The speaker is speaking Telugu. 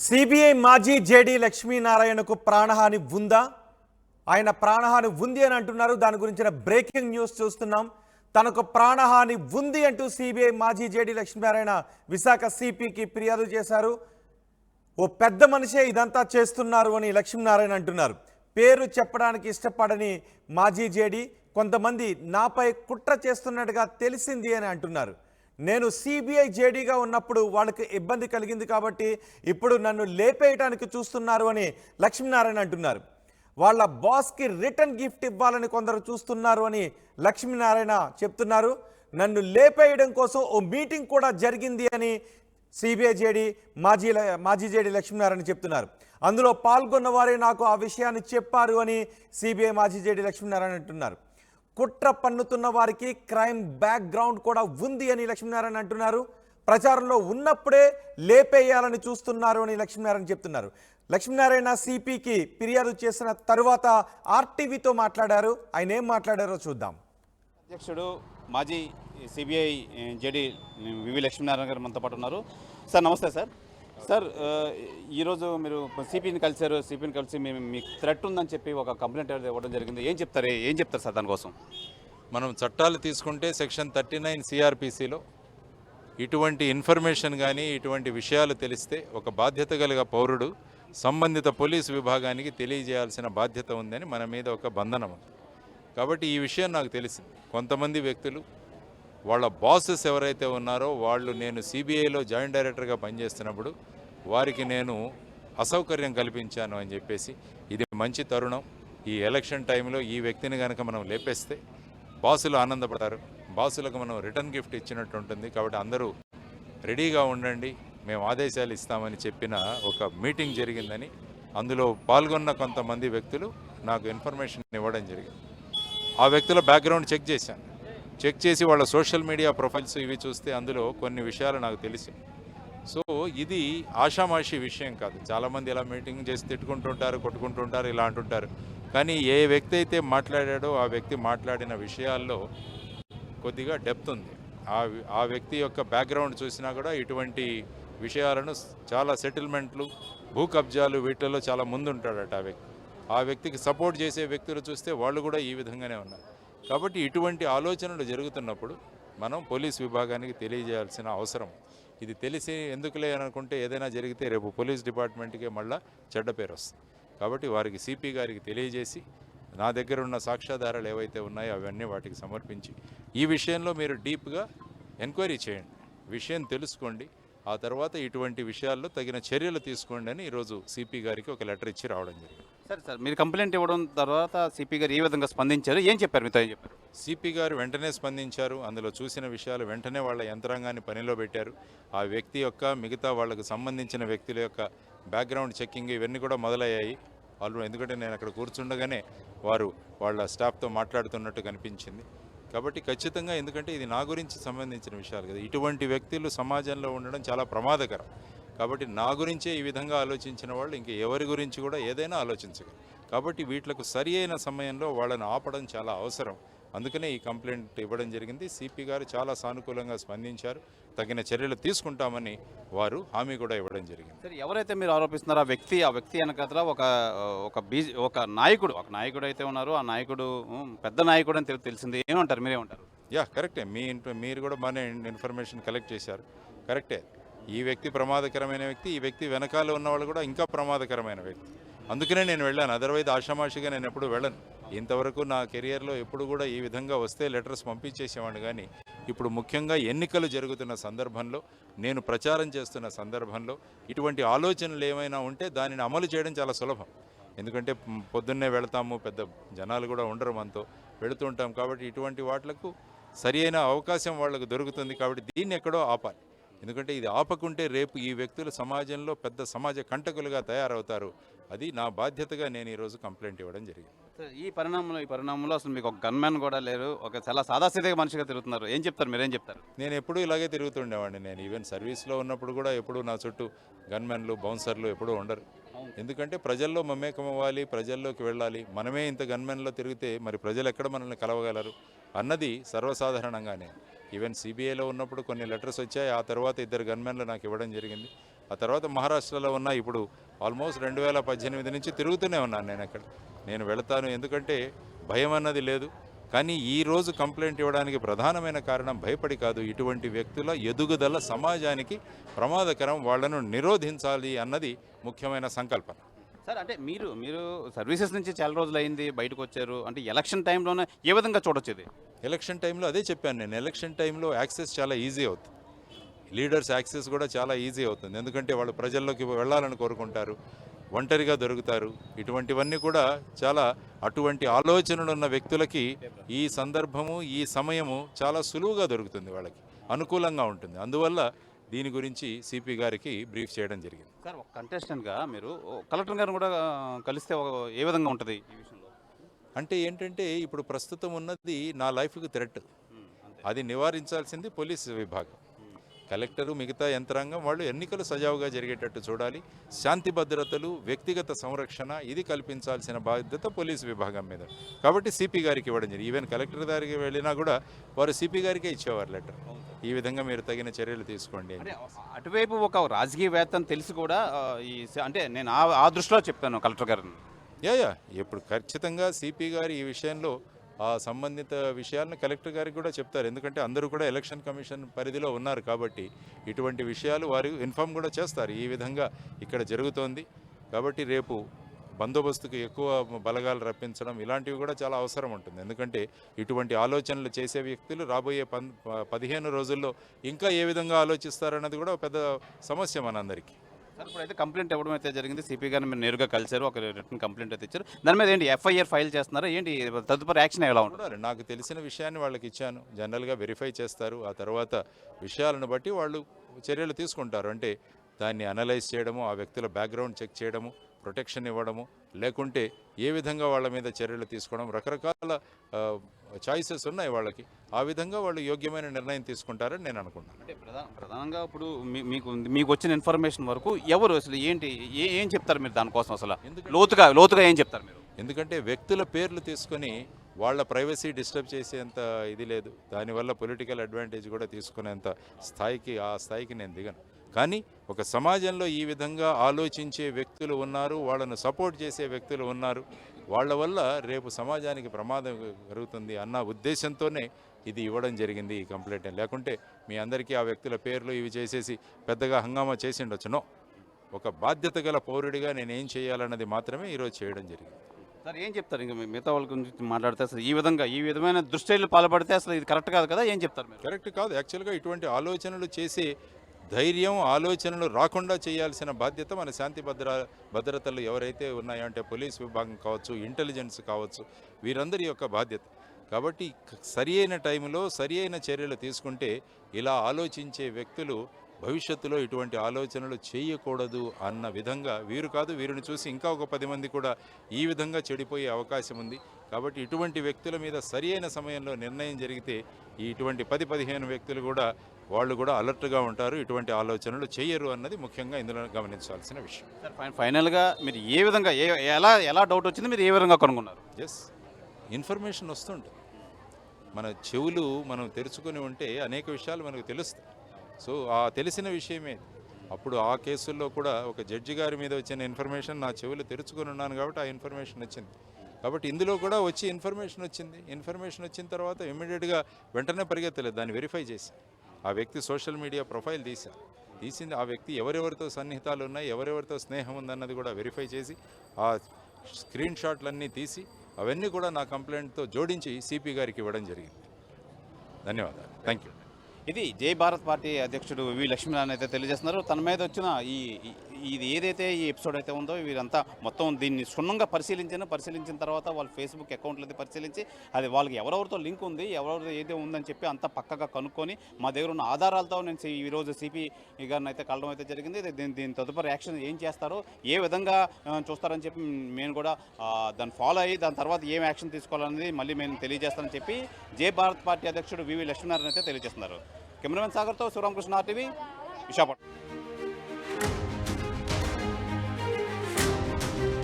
సిబిఐ మాజీ జేడీ లక్ష్మీనారాయణకు ప్రాణహాని ఉందా? ఆయన ప్రాణహాని ఉంది అని అంటున్నారు. దాని గురించిన బ్రేకింగ్ న్యూస్ చూస్తున్నాం. తనకు ప్రాణహాని ఉంది అంటూ సిబిఐ మాజీ జేడీ లక్ష్మీనారాయణ విశాఖ సిపికి ఫిర్యాదు చేశారు. ఓ పెద్ద మనిషే ఇదంతా చేస్తున్నారు అని లక్ష్మీనారాయణ అంటున్నారు. పేరు చెప్పడానికి ఇష్టపడని మాజీ జేడీ కొంతమంది నాపై కుట్ర చేస్తున్నట్టుగా తెలిసింది అని అంటున్నారు. నేను సిబిఐ జేడీగా ఉన్నప్పుడు వాళ్ళకి ఇబ్బంది కలిగింది కాబట్టి ఇప్పుడు నన్ను లేపేయడానికి చూస్తున్నారు అని లక్ష్మీనారాయణ అంటున్నారు. వాళ్ళ బాస్కి రిటర్న్ గిఫ్ట్ ఇవ్వాలని కొందరు చూస్తున్నారు అని లక్ష్మీనారాయణ చెప్తున్నారు. నన్ను లేపేయడం కోసం ఓ మీటింగ్ కూడా జరిగింది అని సిబిఐ జేడీ మాజీ జేడీ లక్ష్మీనారాయణ చెప్తున్నారు. అందులో పాల్గొన్న వారే నాకు ఆ విషయాన్ని చెప్పారు అని సిబిఐ మాజీ జేడీ లక్ష్మీనారాయణ అంటున్నారు. కుట్ర పన్నుతున్న వారికి క్రైమ్ బ్యాక్గ్రౌండ్ కూడా ఉంది అని లక్ష్మీనారాయణ అంటున్నారు. ప్రచారంలో ఉన్నప్పుడే లేపేయాలని చూస్తున్నారు అని లక్ష్మీనారాయణ చెప్తున్నారు. లక్ష్మీనారాయణ సిపికి ఫిర్యాదు చేసిన తరువాత ఆర్టీవీతో మాట్లాడారు. ఆయన ఏం మాట్లాడారో చూద్దాం. అధ్యక్షుడు మాజీ సిబిఐ జేడీ వివి లక్ష్మీనారాయణ గారు మనతో పాటు ఉన్నారు. సార్ నమస్తే సార్. సార్ ఈరోజు మీరు సిపిని కలిశారు. సిపిని కలిసి మీకు థ్రెట్ ఉందని చెప్పి ఒక కంప్లైంట్ ఇవ్వడం జరిగింది. ఏం చెప్తారు సార్ దానికోసం? మనం చట్టాలు తీసుకుంటే సెక్షన్ 39 సిఆర్పిసిలో ఇటువంటి ఇన్ఫర్మేషన్ కానీ ఇటువంటి విషయాలు తెలిస్తే ఒక బాధ్యత కలిగిన పౌరుడు సంబంధిత పోలీసు విభాగానికి తెలియజేయాల్సిన బాధ్యత ఉందని మన మీద ఒక బంధనం ఉంది. కాబట్టి ఈ విషయం నాకు తెలిసింది. కొంతమంది వ్యక్తులు వాళ్ళ బాసెస్ ఎవరైతే ఉన్నారో వాళ్ళు నేను సిబిఐలో జాయింట్ డైరెక్టర్గా పనిచేస్తున్నప్పుడు వారికి నేను అసౌకర్యం కల్పించాను అని చెప్పేసి, ఇది మంచి తరుణం. ఈ ఎలక్షన్ టైంలో ఈ వ్యక్తిని కనుక మనం లేపేస్తే బాసులు ఆనందపడతారు. బాసులకు మనం రిటర్న్ గిఫ్ట్ ఇచ్చినట్టు ఉంటుంది. కాబట్టి అందరూ రెడీగా ఉండండి, మేము ఆదేశాలు ఇస్తామని చెప్పిన ఒక మీటింగ్ జరిగిందని అందులో పాల్గొన్న కొంతమంది వ్యక్తులు నాకు ఇన్ఫర్మేషన్ ఇవ్వడం జరిగింది. ఆ వ్యక్తుల బ్యాక్గ్రౌండ్ చెక్ చేసి వాళ్ళ సోషల్ మీడియా ప్రొఫైల్స్ ఇవి చూస్తే అందులో కొన్ని విషయాలు నాకు తెలిసి. సో ఇది ఆషామాషి విషయం కాదు. చాలామంది ఇలా మీటింగ్ చేసి తిట్టుకుంటుంటారు, కొట్టుకుంటుంటారు, ఇలా అంటుంటారు. కానీ ఏ వ్యక్తి అయితే మాట్లాడాడో ఆ వ్యక్తి మాట్లాడిన విషయాల్లో కొద్దిగా డెప్త్ ఉంది. ఆ వ్యక్తి యొక్క బ్యాక్గ్రౌండ్ చూసినా కూడా ఇటువంటి విషయాలను చాలా సెటిల్మెంట్లు, భూ కబ్జాలు వీటిల్లో చాలా ముందుంటాడట ఆ వ్యక్తి. ఆ వ్యక్తికి సపోర్ట్ చేసే వ్యక్తులు చూస్తే వాళ్ళు కూడా ఈ విధంగానే ఉన్నారు. కాబట్టి ఇటువంటి ఆలోచనలు జరుగుతున్నప్పుడు మనం పోలీస్ విభాగానికి తెలియజేయాల్సిన అవసరం. ఇది తెలిసి ఎందుకులే అనుకుంటే ఏదైనా జరిగితే రేపు పోలీస్ డిపార్ట్మెంట్కే మళ్ళీ చెడ్డ పేరు వస్తుంది. కాబట్టి వారికి సిపి గారికి తెలియజేసి నా దగ్గర ఉన్న సాక్ష్యాధారాలు ఏవైతే ఉన్నాయో అవన్నీ వాటికి సమర్పించి ఈ విషయంలో మీరు డీప్గా ఎంక్వైరీ చేయండి, విషయం తెలుసుకోండి, ఆ తర్వాత ఇటువంటి విషయాల్లో తగిన చర్యలు తీసుకోండి అని ఈరోజు సిపి గారికి ఒక లెటర్ ఇచ్చి రావడం జరిగింది. సార్ మీరు కంప్లైంట్ ఇవ్వడం తర్వాత సిపి గారు ఏ విధంగా స్పందించారు? ఏం చెప్పారు? మీతో ఏం చెప్పారు? సిపి గారు వెంటనే స్పందించారు. అందులో చూసిన విషయాలు వెంటనే వాళ్ళ యంత్రాంగాన్ని పనిలో పెట్టారు. ఆ వ్యక్తి యొక్క మిగతా వాళ్ళకు సంబంధించిన వ్యక్తుల యొక్క బ్యాక్గ్రౌండ్ చెక్కింగ్ ఇవన్నీ కూడా మొదలయ్యాయి వాళ్ళు. ఎందుకంటే నేను అక్కడ కూర్చుండగానే వారు వాళ్ళ స్టాఫ్తో మాట్లాడుతున్నట్టు కనిపించింది. కాబట్టి ఖచ్చితంగా, ఎందుకంటే ఇది నా గురించి సంబంధించిన విషయాలు కదా, ఇటువంటి వ్యక్తులు సమాజంలో ఉండడం చాలా ప్రమాదకరం. కాబట్టి నా గురించే ఈ విధంగా ఆలోచించిన వాళ్ళు ఇంక ఎవరి గురించి కూడా ఏదైనా ఆలోచించగలరు. కాబట్టి వీటికి సరి అయిన సమయంలో వాళ్ళని ఆపడం చాలా అవసరం. అందుకనే ఈ కంప్లైంట్ ఇవ్వడం జరిగింది. సిపి గారు చాలా సానుకూలంగా స్పందించారు. తగిన చర్యలు తీసుకుంటామని వారు హామీ కూడా ఇవ్వడం జరిగింది. సరే, ఎవరైతే మీరు ఆరోపిస్తున్నారో ఆ వ్యక్తి వెనకాల ఒక నాయకుడు అయితే ఉన్నారు. ఆ నాయకుడు పెద్ద నాయకుడు అని తెలిసింది. ఏమంటారు? మీరేమంటారు? కరెక్టే. మీరు కూడా బాగానే ఇన్ఫర్మేషన్ కలెక్ట్ చేశారు. కరెక్టే. ఈ వ్యక్తి ప్రమాదకరమైన వ్యక్తి. ఈ వ్యక్తి వెనకాల ఉన్నవాళ్ళు కూడా ఇంకా ప్రమాదకరమైన వ్యక్తి. అందుకనే నేను వెళ్ళాను. అదర్వైజ్ ఆషామాషిగా నేను ఎప్పుడు వెళ్ళను. ఇంతవరకు నా కెరియర్లో ఎప్పుడు కూడా ఈ విధంగా వస్తే లెటర్స్ పంపించేసేవాడిని. కానీ ఇప్పుడు ముఖ్యంగా ఎన్నికలు జరుగుతున్న సందర్భంలో, నేను ప్రచారం చేస్తున్న సందర్భంలో ఇటువంటి ఆలోచనలు ఏమైనా ఉంటే దానిని అమలు చేయడం చాలా సులభం. ఎందుకంటే పొద్దున్నే వెళతాము, పెద్ద జనాలు కూడా ఉండరు, మనతో వెళుతుంటాం. కాబట్టి ఇటువంటి వాటిలకు సరి అయిన అవకాశం వాళ్ళకు దొరుకుతుంది. కాబట్టి దీన్ని ఎక్కడో ఆపాలి. ఎందుకంటే ఇది ఆపకుంటే రేపు ఈ వ్యక్తులు సమాజంలో పెద్ద సమాజ కంటకులుగా తయారవుతారు. అది నా బాధ్యతగా నేను ఈరోజు కంప్లైంట్ ఇవ్వడం జరిగింది. ఈ పరిణామంలో అసలు మీకు ఒక గన్మ్యాన్ కూడా లేరు, ఒక చాలా సాదాసీదగా మనిషిగా తిరుగుతున్నారు. ఏం చెప్తారు? మీరేం చెప్తారు? నేను ఎప్పుడూ ఇలాగే తిరుగుతుండేవాడిని. నేను ఈవెన్ సర్వీస్లో ఉన్నప్పుడు కూడా ఎప్పుడూ నా చుట్టూ గన్మెన్లు, బౌన్సర్లు ఎప్పుడూ ఉండరు. ఎందుకంటే ప్రజల్లో మమేకం అవ్వాలి, ప్రజల్లోకి వెళ్ళాలి. మనమే ఇంత గన్మెన్లో తిరిగితే మరి ప్రజలు ఎక్కడ మనల్ని కలవగలరు అన్నది సర్వసాధారణంగానే. ఈవెన్ సిబిఐలో ఉన్నప్పుడు కొన్ని లెటర్స్ వచ్చాయి. ఆ తర్వాత 2 గన్మెన్లు నాకు ఇవ్వడం జరిగింది. ఆ తర్వాత మహారాష్ట్రలో ఉన్న ఇప్పుడు ఆల్మోస్ట్ 2018 నుంచి తిరుగుతూనే ఉన్నాను నేను అక్కడ. నేను వెళతాను, ఎందుకంటే భయం అన్నది లేదు. కానీ ఈరోజు కంప్లైంట్ ఇవ్వడానికి ప్రధానమైన కారణం భయపడి కాదు, ఇటువంటి వ్యక్తుల ఎదుగుదల సమాజానికి ప్రమాదకరం, వాళ్లను నిరోధించాలి అన్నది ముఖ్యమైన సంకల్పన. సార్ అంటే మీరు సర్వీసెస్ నుంచి చాలా రోజులు అయింది, బయటకు వచ్చారు, అంటే ఎలక్షన్ టైంలోనే ఏ విధంగా చూడొచ్చు ఇది? ఎలక్షన్ టైంలో అదే చెప్పాను నేను, ఎలక్షన్ టైంలో యాక్సెస్ చాలా ఈజీ అవుతుంది, లీడర్స్ యాక్సెస్ కూడా చాలా ఈజీ అవుతుంది. ఎందుకంటే వాళ్ళు ప్రజల్లోకి వెళ్ళాలని కోరుకుంటారు, ఒంటరిగా దొరుకుతారు. ఇటువంటివన్నీ కూడా చాలా అటువంటి ఆలోచనలు ఉన్న వ్యక్తులకి ఈ సందర్భము, ఈ సమయము చాలా సులువుగా దొరుకుతుంది, వాళ్ళకి అనుకూలంగా ఉంటుంది. అందువల్ల దీని గురించి సిపి గారికి బ్రీఫ్ చేయడం జరిగింది. సార్ ఒక కంటెస్టెంట్గా మీరు కలెక్టర్ గారిని కూడా కలిస్తే ఏ విధంగా ఉంటుంది ఈ విషయంలో? అంటే ఏంటంటే ఇప్పుడు ప్రస్తుతం ఉన్నది నా లైఫ్కి థ్రెట్, అది నివారించాల్సింది పోలీస్ విభాగం. కలెక్టరు, మిగతా యంత్రాంగం వాళ్ళు ఎన్నికలు సజావుగా జరిగేటట్టు చూడాలి. శాంతి భద్రతలు, వ్యక్తిగత సంరక్షణ ఇది కల్పించాల్సిన బాధ్యత పోలీసు విభాగం మీద. కాబట్టి సిపి గారికి ఇవ్వడం జరిగింది. ఈవెన్ కలెక్టర్ గారికి వెళ్ళినా కూడా వారు సిపి గారికే ఇచ్చేవారు లెటర్, ఈ విధంగా మీరు తగిన చర్యలు తీసుకోండి అని. అటువైపు ఒక రాజకీయవేత్త అని తెలిసి కూడా అంటే నేను ఆ దృష్టిలో చెప్తాను కలెక్టర్ గారిని. యా ఇప్పుడు ఖచ్చితంగా సిపి గారు ఈ విషయంలో ఆ సంబంధిత విషయాలను కలెక్టర్ గారికి కూడా చెప్తారు. ఎందుకంటే అందరూ కూడా ఎలక్షన్ కమిషన్ పరిధిలో ఉన్నారు కాబట్టి ఇటువంటి విషయాలు వారు ఇన్ఫామ్ కూడా చేస్తారు, ఈ విధంగా ఇక్కడ జరుగుతోంది. కాబట్టి రేపు బందోబస్తుకు ఎక్కువ బలగాలు రప్పించడం ఇలాంటివి కూడా చాలా అవసరం ఉంటుంది. ఎందుకంటే ఇటువంటి ఆలోచనలు చేసే వ్యక్తులు రాబోయే 15 రోజుల్లో ఇంకా ఏ విధంగా ఆలోచిస్తారన్నది కూడా పెద్ద సమస్య మనందరికీ. సార్ ఇప్పుడైతే కంప్లైంట్ ఇవ్వడం అయితే జరిగింది, సిపి గారిని మీరు నేరుగా కలిశారు, ఒక రిటర్న్ కంప్లైంట్ అయితే ఇచ్చారు. దాని మీద ఏంటి ఎఫ్ఐఆర్ ఫైల్ చేస్తున్నారా ఏంటి, తదుపరి యాక్షన్ ఎలా ఉంటుంది? నాకు తెలిసిన విషయాన్ని వాళ్ళకి ఇచ్చాను, జనరల్గా వెరిఫై చేస్తారు. ఆ తర్వాత విషయాలను బట్టి వాళ్ళు చర్యలు తీసుకుంటారు. అంటే దాన్ని అనలైజ్ చేయడము, ఆ వ్యక్తుల బ్యాక్గ్రౌండ్ చెక్ చేయడము, ప్రొటెక్షన్ ఇవ్వడము, లేకుంటే ఏ విధంగా వాళ్ళ మీద చర్యలు తీసుకోవడం, రకరకాల చాయిసెస్ ఉన్నాయి వాళ్ళకి. ఆ విధంగా వాళ్ళు యోగ్యమైన నిర్ణయం తీసుకుంటారని నేను అనుకుంటున్నాను. అంటే ప్రధానంగా ఇప్పుడు మీకు వచ్చిన ఇన్ఫర్మేషన్ వరకు ఎవరు అసలు ఏంటి ఏం చెప్తారు మీరు దానికోసం, అసలు లోతుగా ఏం చెప్తారు మీరు? ఎందుకంటే వ్యక్తుల పేర్లు తీసుకొని వాళ్ళ ప్రైవసీ డిస్టర్బ్ చేసేంత ఇది లేదు, దానివల్ల పొలిటికల్ అడ్వాంటేజ్ కూడా తీసుకునేంత ఆ స్థాయికి నేను దిగను. కానీ ఒక సమాజంలో ఈ విధంగా ఆలోచించే వ్యక్తులు ఉన్నారు, వాళ్ళను సపోర్ట్ చేసే వ్యక్తులు ఉన్నారు, వాళ్ళ వల్ల రేపు సమాజానికి ప్రమాదం జరుగుతుంది అన్న ఉద్దేశంతోనే ఇది ఇవ్వడం జరిగింది, ఈ కంప్లైంట్. లేకుంటే మీ అందరికీ ఆ వ్యక్తుల పేర్లు ఇవి చేసేసి పెద్దగా హంగామా చేసి ఉండొచ్చునో, ఒక బాధ్యత గల పౌరుడిగా నేనేం చేయాలన్నది మాత్రమే ఈరోజు చేయడం జరిగింది. సార్ ఏం చెప్తారు ఇంకా మిగతా వాళ్ళ గురించి మాట్లాడితే, అసలు ఈ విధమైన దుశ్చర్యలు పాల్పడితే అసలు ఇది కరెక్ట్ కాదు కదా, ఏం చెప్తారు మీరు? కరెక్ట్ కాదు. యాక్చువల్గా ఇటువంటి ఆలోచనలు చేసే ధైర్యం, ఆలోచనలు రాకుండా చేయాల్సిన బాధ్యత మన శాంతి భద్రతలు ఎవరైతే ఉన్నాయో, అంటే పోలీస్ విభాగం కావచ్చు, ఇంటెలిజెన్స్ కావచ్చు, వీరందరి యొక్క బాధ్యత. కాబట్టి సరి అయిన టైంలో సరి అయిన చర్యలు తీసుకుంటే ఇలా ఆలోచించే వ్యక్తులు భవిష్యత్తులో ఇటువంటి ఆలోచనలు చేయకూడదు అన్న విధంగా, వీరిని చూసి ఇంకా ఒక 10 మంది కూడా ఈ విధంగా చెడిపోయే అవకాశం ఉంది. కాబట్టి ఇటువంటి వ్యక్తుల మీద సరి అయిన సమయంలో నిర్ణయం జరిగితే ఇటువంటి 10-15 వ్యక్తులు కూడా వాళ్ళు కూడా అలర్ట్గా ఉంటారు, ఇటువంటి ఆలోచనలు చేయరు అన్నది ముఖ్యంగా ఇందులో గమనించాల్సిన విషయం. ఫైనల్గా మీరు ఏ విధంగా ఎలా డౌట్ వచ్చింది, మీరు ఏ విధంగా కనుగొన్నారు? ఇన్ఫర్మేషన్ వస్తుంటుంది, మన చెవులు మనం తెరుచుకొని ఉంటే అనేక విషయాలు మనకు తెలుస్తాయి. సో ఆ తెలిసిన విషయమే. అప్పుడు ఆ కేసుల్లో కూడా ఒక జడ్జి గారి మీద వచ్చిన ఇన్ఫర్మేషన్ నా చెవులు తెరుచుకొని ఉన్నాను కాబట్టి ఆ ఇన్ఫర్మేషన్ వచ్చింది. కాబట్టి ఇందులో కూడా ఇన్ఫర్మేషన్ వచ్చిన తర్వాత ఇమ్మీడియట్గా వెంటనే పరిగెత్తలేదు, దాన్ని వెరిఫై చేసి ఆ వ్యక్తి సోషల్ మీడియా ప్రొఫైల్ తీసింది, ఆ వ్యక్తి ఎవరెవరితో సన్నిహితాలు ఉన్నాయి, ఎవరెవరితో స్నేహం ఉందన్నది కూడా వెరిఫై చేసి ఆ స్క్రీన్ షాట్లన్నీ తీసి అవన్నీ కూడా నా కంప్లైంట్తో జోడించి సిపి గారికి ఇవ్వడం జరిగింది. ధన్యవాదాలు, థ్యాంక్ యూ. ఇది జై భారత్ పార్టీ అధ్యక్షుడు వి లక్ష్మీనారాయణ అయితే తెలియజేస్తున్నారు. తన మీద వచ్చిన ఇది ఏదైతే ఈ ఎపిసోడ్ అయితే ఉందో వీరంతా మొత్తం దీన్ని క్షుణ్ణంగా పరిశీలించిన తర్వాత వాళ్ళ ఫేస్బుక్ అకౌంట్లు అయితే పరిశీలించి అది వాళ్ళకి ఎవరెవరితో లింక్ ఉంది, ఎవరెవరితో ఏదో ఉందని చెప్పి అంతా పక్కగా కనుక్కొని మా దగ్గర ఉన్న ఆధారాలతో నేను ఈరోజు సిపి గారిని అయితే కలవడం అయితే జరిగింది. దీని తదుపరి యాక్షన్ ఏం చేస్తారో, ఏ విధంగా చూస్తారని చెప్పి మేము కూడా దాన్ని ఫాలో అయ్యి దాని తర్వాత ఏం యాక్షన్ తీసుకోవాలనేది మళ్ళీ మేము తెలియజేస్తానని చెప్పి జై భారత్ పార్టీ అధ్యక్షుడు వివి లక్ష్మీనారాయణ అయితే తెలియజేస్తున్నారు. కెమెరామెన్ సాగర్తో శివరామకృష్ణ RTV, విశాఖపట్నం.